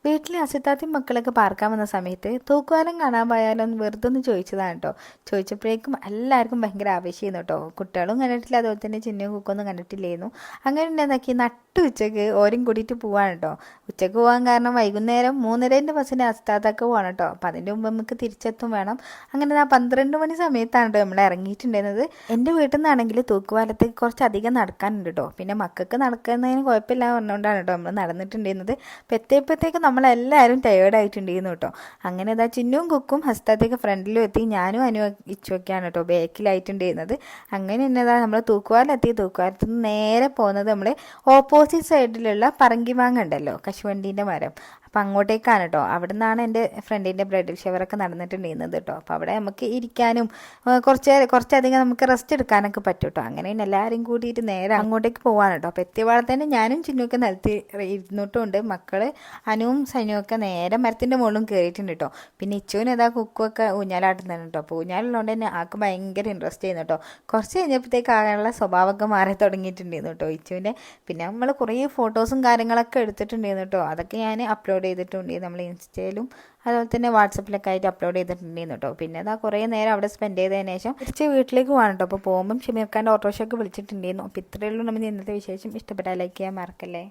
വീട്ടിൽ അസിത്താത്തിയും മക്കളൊക്കെ പാർക്കാൻ വന്ന സമയത്ത് തൂക്കുവാലം കാണാൻ പോയാലോ എന്ന് വെറുതെ ഒന്ന് ചോദിച്ചതാണ് കേട്ടോ. ചോദിച്ചപ്പോഴേക്കും എല്ലാവർക്കും ഭയങ്കര ആവേശമായിരുന്നു കേട്ടോ. കുട്ടികളും കണ്ടിട്ടില്ല, അതുപോലെ തന്നെ ചിന്നയും കുക്കൊന്നും കണ്ടിട്ടില്ലായിരുന്നു. അങ്ങനെ എന്താക്കി നട്ടു ഉച്ചക്ക് ഓരും കൂടിയിട്ട് പോവാണ് കേട്ടോ. ഉച്ചക്ക് പോകാൻ കാരണം വൈകുന്നേരം 3:30 ബസ്സിന് അസിത്താത്തൊക്കെ പോകണം കേട്ടോ. അപ്പം അതിൻ്റെ മുമ്പ് നമുക്ക് തിരിച്ചെത്തും വേണം. അങ്ങനെ ആ 12 മണി സമയത്താണ് കേട്ടോ നമ്മൾ ഇറങ്ങിയിട്ടുണ്ടായിരുന്നത്. എൻ്റെ വീട്ടിൽ നിന്നാണെങ്കിൽ തൂക്കുപാലത്തേക്ക് കുറച്ചധികം നടക്കാനുണ്ട് കേട്ടോ. പിന്നെ മക്കൾക്ക് നടക്കുന്നതിന് കുഴപ്പമില്ല പറഞ്ഞുകൊണ്ടാണ് കേട്ടോ നമ്മൾ നടന്നിട്ടുണ്ടായിരുന്നത്. അപ്പം എത്തിയപ്പോഴത്തേക്ക് നമ്മളെല്ലാവരും ടയേർഡായിട്ടുണ്ടായിരുന്നു കേട്ടോ. അങ്ങനെ ഇതാ ചിന്നും കുക്കും ഹസ്തത്തേക്ക് ഫ്രണ്ടിലും എത്തി, ഞാനും ഇച്ചുവൊക്കെയാണ് കേട്ടോ ബാക്കിലായിട്ടുണ്ടായിരുന്നത്. അങ്ങനെ എന്നതാ നമ്മൾ തൂക്കുവാലെത്തി. തൂക്കുവാലത്ത് നിന്ന് നേരെ പോകുന്നത് നമ്മൾ ഓപ്പോസിറ്റ് സൈഡിലുള്ള പറങ്കിമാങ്ങ ഉണ്ടല്ലോ, കശുവണ്ടീൻ്റെ മരം, അപ്പം അങ്ങോട്ടേക്കാണ് കേട്ടോ. അവിടെ നിന്നാണ് എൻ്റെ ഫ്രണ്ടിൻ്റെ ബ്രൈഡൽ ഷവറൊക്കെ നടന്നിട്ടുണ്ടായിരുന്നത് കേട്ടോ. അപ്പോൾ അവിടെ നമുക്ക് ഇരിക്കാനും കുറച്ചധികം നമുക്ക് റെസ്റ്റ് എടുക്കാനൊക്കെ പറ്റും കേട്ടോ. അങ്ങനെ എല്ലാവരും കൂടിയിട്ട് നേരെ അങ്ങോട്ടേക്ക് പോകാൻ കേട്ടോ. അപ്പോൾ എത്തിയപാടെ തന്നെ ഞാനും ചിന്നുമൊക്കെ നിലത്ത് ഇരുന്നിട്ടുണ്ട്. മക്കൾ അനുവും സനുവൊക്കെ നേരെ മരത്തിൻ്റെ മുകളിലും കയറിയിട്ടുണ്ട് കേട്ടോ. പിന്നെ ഇച്ചുവിന് ഏതാ കുക്കുമൊക്കെ ഊഞ്ഞാലാട്ടുന്നതാണ് കേട്ടോ. അപ്പോൾ ഊഞ്ഞാലുള്ളതുകൊണ്ട് തന്നെ ആൾക്ക് ഭയങ്കര ഇൻട്രസ്റ്റ് ചെയ്യുന്നു കേട്ടോ. കുറച്ച് കഴിഞ്ഞപ്പോഴത്തേക്ക് ആകാനുള്ള സ്വഭാവമൊക്കെ മാറി തുടങ്ങിയിട്ടുണ്ടായിരുന്നു കേട്ടോ ഇച്ചുവിൻ്റെ. പിന്നെ നമ്മൾ കുറേ ഫോട്ടോസും കാര്യങ്ങളൊക്കെ എടുത്തിട്ടുണ്ടായിരുന്നു കേട്ടോ. അതൊക്കെ ഞാൻ അപ്ലോഡ് ചെയ്തിട്ടുണ്ട് നമ്മൾ ഇൻസ്റ്റയിലും അതുപോലെ തന്നെ വാട്സപ്പിലൊക്കെ ആയിട്ട് അപ്ലോഡ് ചെയ്തിട്ടുണ്ടായിരുന്നു കേട്ടോ. പിന്നെ അതാ കുറേ നേരം അവിടെ സ്പെൻഡ് ചെയ്തതിന് ശേഷം തിരിച്ച് വീട്ടിലേക്ക് പോകാൻ കേട്ടോ. അപ്പോൾ പോകുമ്പം ഷമീർഖാൻ്റെ ഓട്ടോറിക്ഷയൊക്കെ വിളിച്ചിട്ടുണ്ടായിരുന്നു. അപ്പോൾ ഇത്രയേ ഉള്ളൂ നമ്മുടെ ഇന്നത്തെ വിശേഷം. ഇഷ്ടപ്പെട്ടാൽ ലൈക്ക് ചെയ്യാൻ മറക്കല്ലേ.